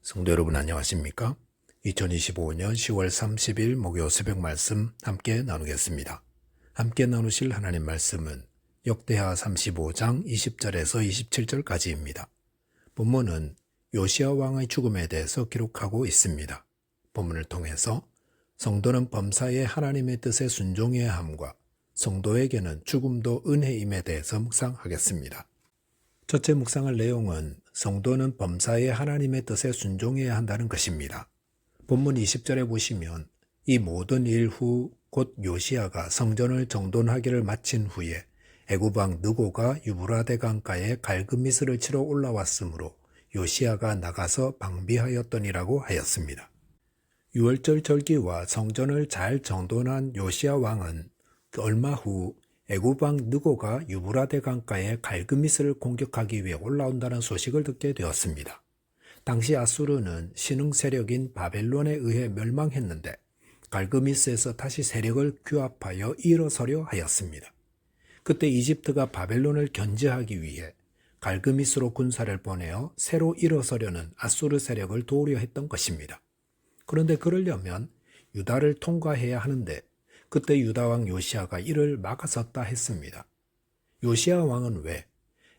성도 여러분 안녕하십니까? 2025년 10월 30일 목요 새벽 말씀 함께 나누겠습니다. 함께 나누실 하나님 말씀은 역대하 35장 20절에서 27절까지입니다. 본문은 요시야 왕의 죽음에 대해서 기록하고 있습니다. 본문을 통해서 성도는 범사에 하나님의 뜻에 순종해야 함과 성도에게는 죽음도 은혜임에 대해서 묵상하겠습니다. 첫째 묵상할 내용은 성도는 범사에 하나님의 뜻에 순종해야 한다는 것입니다. 본문 20절에 보시면 이 모든 일 후 곧 요시야가 성전을 정돈하기를 마친 후에 애굽 왕 느고가 유브라데 강가에 갈그미스를 치러 올라왔으므로 요시야가 나가서 방비하였더니라고 하였습니다. 유월절 절기와 성전을 잘 정돈한 요시야 왕은 얼마 후 애굽 왕 느고가 유브라데 강가에 갈그미스를 공격하기 위해 올라온다는 소식을 듣게 되었습니다. 당시 아수르는 신흥 세력인 바벨론에 의해 멸망했는데 갈그미스에서 다시 세력을 규합하여 일어서려 하였습니다. 그때 이집트가 바벨론을 견제하기 위해 갈그미스로 군사를 보내어 새로 일어서려는 아수르 세력을 도우려 했던 것입니다. 그런데 그러려면 유다를 통과해야 하는데 그때 유다 왕 요시야가 이를 막아섰다 했습니다. 요시야 왕은 왜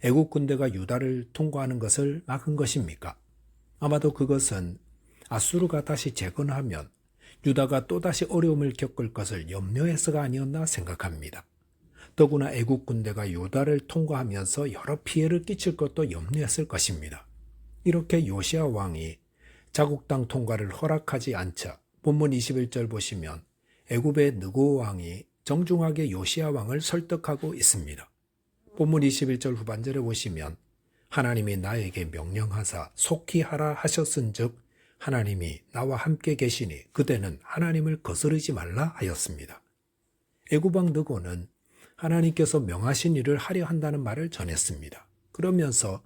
애국 군대가 유다를 통과하는 것을 막은 것입니까? 아마도 그것은 아수르가 다시 재건하면 유다가 또다시 어려움을 겪을 것을 염려해서가 아니었나 생각합니다. 더구나 애국 군대가 유다를 통과하면서 여러 피해를 끼칠 것도 염려했을 것입니다. 이렇게 요시야 왕이 자국 땅 통과를 허락하지 않자 본문 21절 보시면 애굽의 느고 왕이 정중하게 요시야 왕을 설득하고 있습니다. 본문 21절 후반절에 보시면 하나님이 나에게 명령하사 속히 하라 하셨은즉 하나님이 나와 함께 계시니 그대는 하나님을 거스르지 말라 하였습니다. 애굽 왕 느고는 하나님께서 명하신 일을 하려 한다는 말을 전했습니다. 그러면서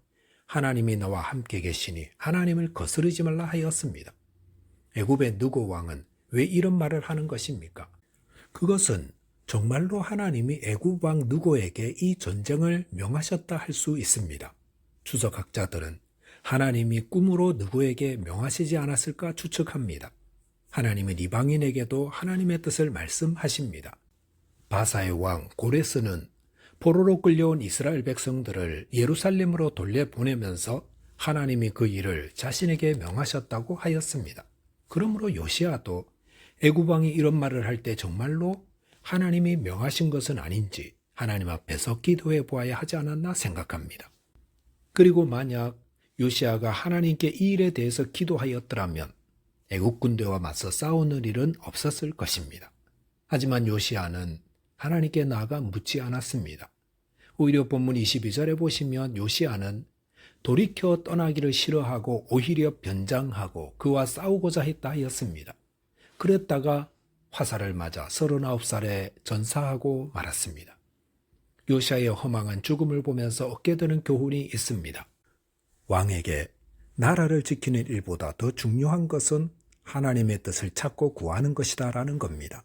하나님이 나와 함께 계시니 하나님을 거스르지 말라 하였습니다. 애굽의 느고 왕은 왜 이런 말을 하는 것입니까? 그것은 정말로 하나님이 애굽 왕 느고에게 이 전쟁을 명하셨다 할 수 있습니다. 주석학자들은 하나님이 꿈으로 느고에게 명하시지 않았을까 추측합니다. 하나님은 이방인에게도 하나님의 뜻을 말씀하십니다. 바사의 왕 고레스는 포로로 끌려온 이스라엘 백성들을 예루살렘으로 돌려보내면서 하나님이 그 일을 자신에게 명하셨다고 하였습니다. 그러므로 요시야도 애굽 왕이 이런 말을 할 때 정말로 하나님이 명하신 것은 아닌지 하나님 앞에서 기도해 보아야 하지 않았나 생각합니다. 그리고 만약 요시야가 하나님께 이 일에 대해서 기도하였더라면 애굽 군대와 맞서 싸우는 일은 없었을 것입니다. 하지만 요시야는 하나님께 나아가 묻지 않았습니다. 오히려 본문 22절에 보시면 요시야는 돌이켜 떠나기를 싫어하고 오히려 변장하고 그와 싸우고자 했다 하였습니다. 그랬다가 화살을 맞아 39살에 전사하고 말았습니다. 요시야의 허망한 죽음을 보면서 얻게 되는 교훈이 있습니다. 왕에게 나라를 지키는 일보다 더 중요한 것은 하나님의 뜻을 찾고 구하는 것이다 라는 겁니다.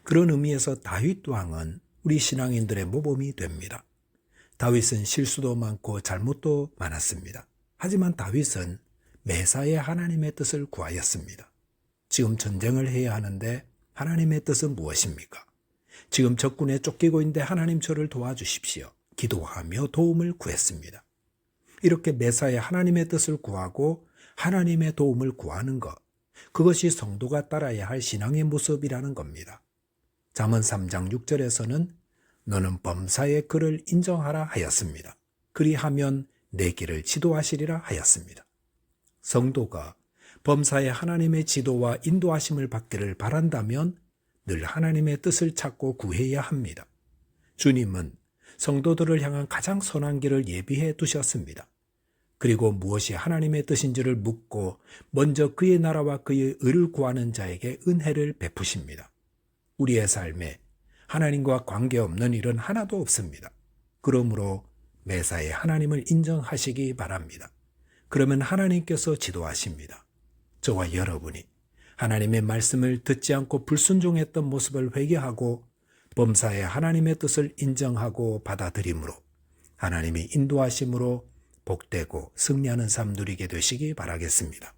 그런 의미에서 다윗 왕은 우리 신앙인들의 모범이 됩니다. 다윗은 실수도 많고 잘못도 많았습니다. 하지만 다윗은 매사에 하나님의 뜻을 구하였습니다. 지금 전쟁을 해야 하는데 하나님의 뜻은 무엇입니까? 지금 적군에 쫓기고 있는데 하나님 저를 도와주십시오. 기도하며 도움을 구했습니다. 이렇게 매사에 하나님의 뜻을 구하고 하나님의 도움을 구하는 것, 그것이 성도가 따라야 할 신앙의 모습이라는 겁니다. 잠언 3장 6절에서는 너는 범사의 그를 인정하라 하였습니다. 그리하면 내 길을 지도하시리라 하였습니다. 성도가 범사에 하나님의 지도와 인도하심을 받기를 바란다면 늘 하나님의 뜻을 찾고 구해야 합니다. 주님은 성도들을 향한 가장 선한 길을 예비해 두셨습니다. 그리고 무엇이 하나님의 뜻인지를 묻고 먼저 그의 나라와 그의 의를 구하는 자에게 은혜를 베푸십니다. 우리의 삶에 하나님과 관계없는 일은 하나도 없습니다. 그러므로 매사에 하나님을 인정하시기 바랍니다. 그러면 하나님께서 지도하십니다. 저와 여러분이 하나님의 말씀을 듣지 않고 불순종했던 모습을 회개하고 범사에 하나님의 뜻을 인정하고 받아들임으로 하나님의 인도하심으로 복되고 승리하는 삶 누리게 되시기 바라겠습니다.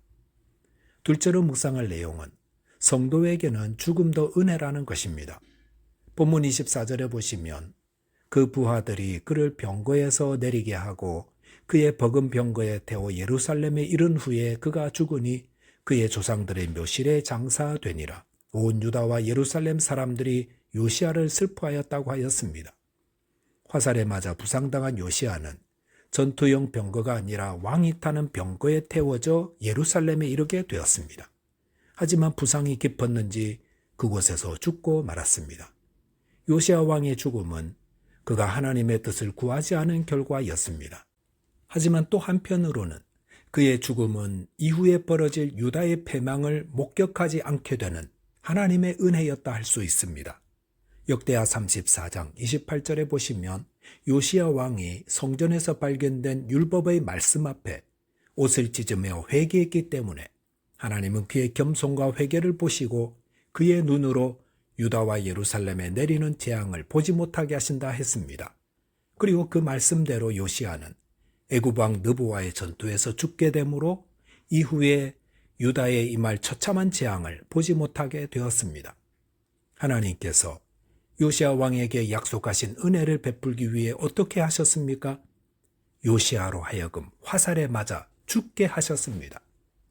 둘째로 묵상할 내용은 성도에게는 죽음도 은혜라는 것입니다. 본문 24절에 보시면 그 부하들이 그를 병거에서 내리게 하고 그의 버금 병거에 태워 예루살렘에 이른 후에 그가 죽으니 그의 조상들의 묘실에 장사되니라. 온 유다와 예루살렘 사람들이 요시야를 슬퍼하였다고 하였습니다. 화살에 맞아 부상당한 요시야는 전투용 병거가 아니라 왕이 타는 병거에 태워져 예루살렘에 이르게 되었습니다. 하지만 부상이 깊었는지 그곳에서 죽고 말았습니다. 요시야 왕의 죽음은 그가 하나님의 뜻을 구하지 않은 결과였습니다. 하지만 또 한편으로는 그의 죽음은 이후에 벌어질 유다의 패망을 목격하지 않게 되는 하나님의 은혜였다 할 수 있습니다. 역대하 34장 28절에 보시면 요시야 왕이 성전에서 발견된 율법의 말씀 앞에 옷을 찢으며 회개했기 때문에 하나님은 그의 겸손과 회개를 보시고 그의 눈으로 유다와 예루살렘에 내리는 재앙을 보지 못하게 하신다 했습니다. 그리고 그 말씀대로 요시야는 애굽 왕 느보와의 전투에서 죽게 되므로 이후에 유다에 임할 처참한 재앙을 보지 못하게 되었습니다. 하나님께서 요시야 왕에게 약속하신 은혜를 베풀기 위해 어떻게 하셨습니까? 요시야로 하여금 화살에 맞아 죽게 하셨습니다.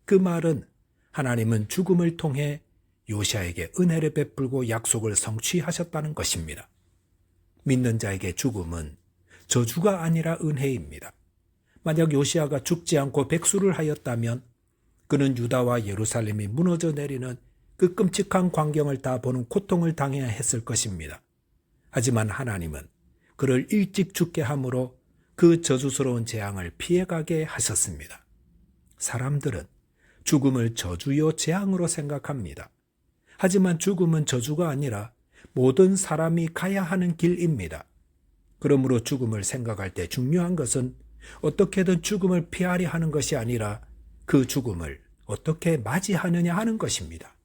그 말은 하나님은 죽음을 통해 요시야에게 은혜를 베풀고 약속을 성취하셨다는 것입니다. 믿는 자에게 죽음은 저주가 아니라 은혜입니다. 만약 요시야가 죽지 않고 백수를 하였다면 그는 유다와 예루살렘이 무너져 내리는 그 끔찍한 광경을 다 보는 고통을 당해야 했을 것입니다. 하지만 하나님은 그를 일찍 죽게 함으로 그 저주스러운 재앙을 피해가게 하셨습니다. 사람들은 죽음을 저주요 재앙으로 생각합니다. 하지만 죽음은 저주가 아니라 모든 사람이 가야 하는 길입니다. 그러므로 죽음을 생각할 때 중요한 것은 어떻게든 죽음을 피하려 하는 것이 아니라 그 죽음을 어떻게 맞이하느냐 하는 것입니다.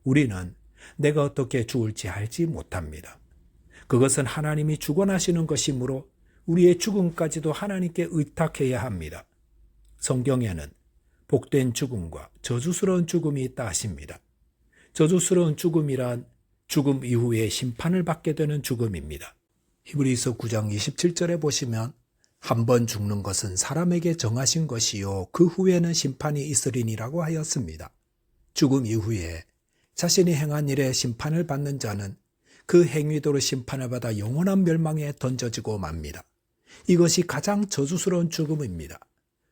우리는 내가 어떻게 죽을지 알지 못합니다. 그것은 하나님이 주관하시는 것이므로 우리의 죽음까지도 하나님께 의탁해야 합니다. 성경에는 복된 죽음과 저주스러운 죽음이 있다 하십니다. 저주스러운 죽음이란 죽음 이후에 심판을 받게 되는 죽음입니다. 히브리서 9장 27절에 보시면 한 번 죽는 것은 사람에게 정하신 것이요 그 후에는 심판이 있으리니라고 하였습니다. 죽음 이후에 자신이 행한 일에 심판을 받는 자는 그 행위대로 심판을 받아 영원한 멸망에 던져지고 맙니다. 이것이 가장 저주스러운 죽음입니다.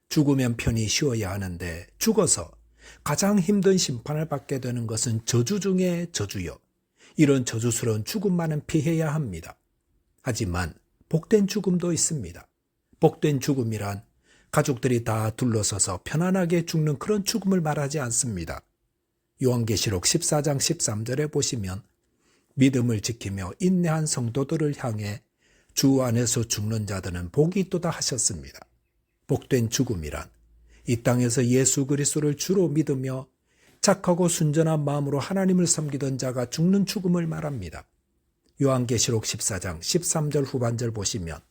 죽으면 편히 쉬어야 하는데 죽어서 가장 힘든 심판을 받게 되는 것은 저주 중에 저주요. 이런 저주스러운 죽음만은 피해야 합니다. 하지만 복된 죽음도 있습니다. 복된 죽음이란 가족들이 다 둘러서서 편안하게 죽는 그런 죽음을 말하지 않습니다. 요한계시록 14장 13절에 보시면 믿음을 지키며 인내한 성도들을 향해 주 안에서 죽는 자들은 복이 있도다 하셨습니다. 복된 죽음이란 이 땅에서 예수 그리스도를 주로 믿으며 착하고 순전한 마음으로 하나님을 섬기던 자가 죽는 죽음을 말합니다. 요한계시록 14장 13절 후반절 보시면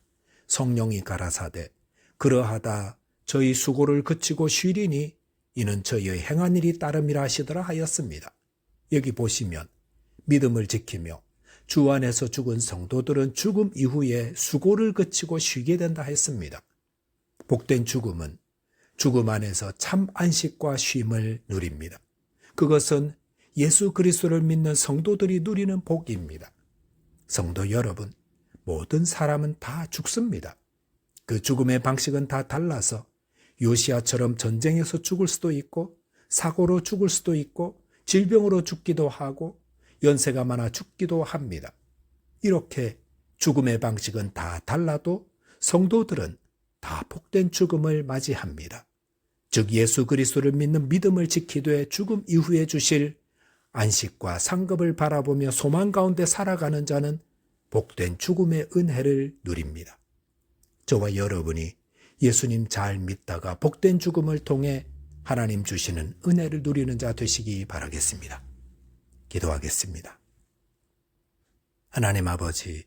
성령이 가라사대 그러하다 저희 수고를 그치고 쉬리니 이는 저희의 행한 일이 따름이라 하시더라 하였습니다. 여기 보시면 믿음을 지키며 주 안에서 죽은 성도들은 죽음 이후에 수고를 그치고 쉬게 된다 했습니다. 복된 죽음은 죽음 안에서 참 안식과 쉼을 누립니다. 그것은 예수 그리스도를 믿는 성도들이 누리는 복입니다. 성도 여러분, 모든 사람은 다 죽습니다. 그 죽음의 방식은 다 달라서 요시야처럼 전쟁에서 죽을 수도 있고 사고로 죽을 수도 있고 질병으로 죽기도 하고 연세가 많아 죽기도 합니다. 이렇게 죽음의 방식은 다 달라도 성도들은 다 복된 죽음을 맞이합니다. 즉 예수 그리스도를 믿는 믿음을 지키되 죽음 이후에 주실 안식과 상급을 바라보며 소망 가운데 살아가는 자는 복된 죽음의 은혜를 누립니다. 저와 여러분이 예수님 잘 믿다가 복된 죽음을 통해 하나님 주시는 은혜를 누리는 자 되시기 바라겠습니다. 기도하겠습니다. 하나님 아버지,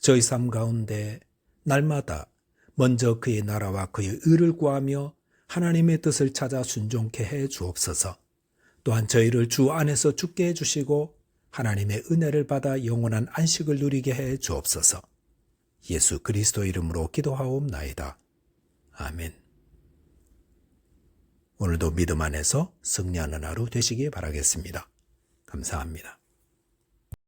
저희 삶 가운데 날마다 먼저 그의 나라와 그의 의를 구하며 하나님의 뜻을 찾아 순종케 해 주옵소서. 또한 저희를 주 안에서 죽게 해주시고 하나님의 은혜를 받아 영원한 안식을 누리게 해 주옵소서. 예수 그리스도 이름으로 기도하옵나이다. 아멘. 오늘도 믿음 안에서 승리하는 하루 되시기 바라겠습니다. 감사합니다.